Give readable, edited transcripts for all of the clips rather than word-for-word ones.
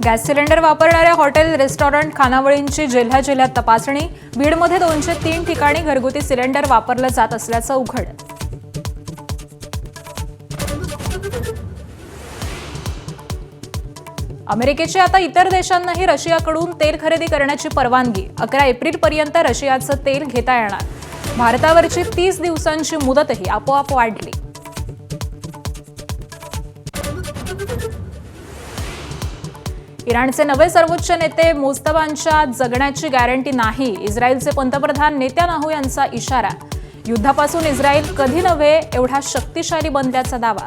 Gas cylinder वापरणाऱ्या hotel, restaurant, खानावळींची जिल्ह्यात तपासणी. बीडमध्ये 203 ठिकाणी घरगुती सिलेंडर वापरलं जात असल्याचं उघड. अमेरिकेची आता इतर देशांनाही रशियाकडून तेल खरेदी करण्याची परवानगी. 11 एप्रिलपर्यंत रशियाचं तेल घेता येणार. भारतावरची 30 दिवसांची मुदतही आपोआप वाढली. इराणचे नवे सर्वोच्च नेते मुस्तफांच्या जगण्याची गॅरंटी नाही. इस्रायलचे पंतप्रधान नेत्यानाहू यांचा इशारा. युद्धापासून इस्रायल कधी नव्हे एवढा शक्तिशाली बनल्याचा दावा.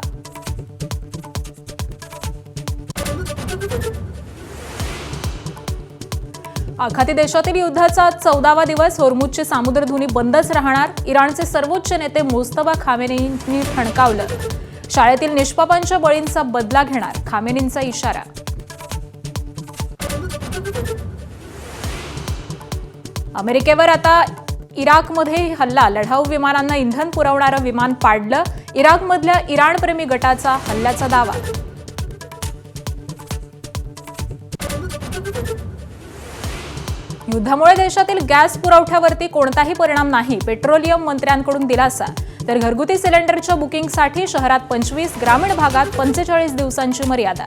आखाती देशातील युद्धाचा 14वा दिवस. होर्मुझची सामुद्रधुनी बंदच राहणार. इराणचे सर्वोच्च नेते मुस्तफा खामेनेईंनी ठणकावलं. शाळेतील निष्पापांच्या बळींचा बदला घेणार. खामेनेईंचा इशारा. अमेरिकेवर आता इराकमध्ये हल्ला. लढाऊ विमानांना इंधन पुरवणारं विमान पाडलं. इराकमधल्या इराणप्रेमी गटाचा हल्ल्याचा दावा. युद्धामुळे देशातील गॅस पुरवठ्यावरती कोणताही परिणाम नाही. पेट्रोलियम मंत्र्यांकडून दिलासा. तर घरगुती सिलेंडरच्या बुकिंगसाठी शहरात 25, ग्रामीण भागात 45 दिवसांची मर्यादा.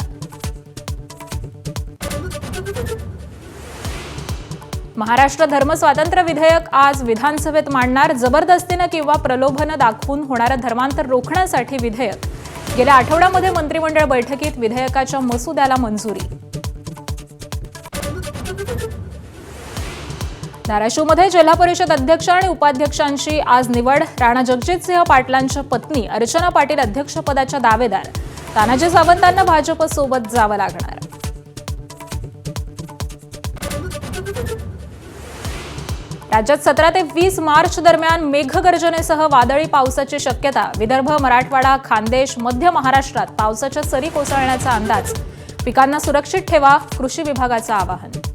महाराष्ट्र धर्मस्वातंत्र्य विधेयक आज विधानसभेत मांडणार. जबरदस्तीनं किंवा प्रलोभनं दाखवून होणारं धर्मांतर रोखण्यासाठी विधेयक. गेल्या आठवड्यामध्ये मंत्रिमंडळ बैठकीत विधेयकाच्या मसुद्याला मंजुरी. धाराशिवमध्ये जिल्हा परिषद अध्यक्ष आणि उपाध्यक्षांची आज निवड. राणा जगजितसिंह पाटलांच्या पत्नी अर्चना पाटील अध्यक्षपदाच्या दावेदार. तानाजी सावंतांना भाजपसोबत जावं लागणार. राज्यात 17 ते 20 मार्च दरम्यान मेघगर्जनेसह वादळी पावसाची शक्यता. विदर्भ, मराठवाडा, खानदेश, मध्य महाराष्ट्रात पावसाच्या सरी कोसळण्याचा अंदाज. पिकांना सुरक्षित ठेवा, कृषी विभागाचं आवाहन.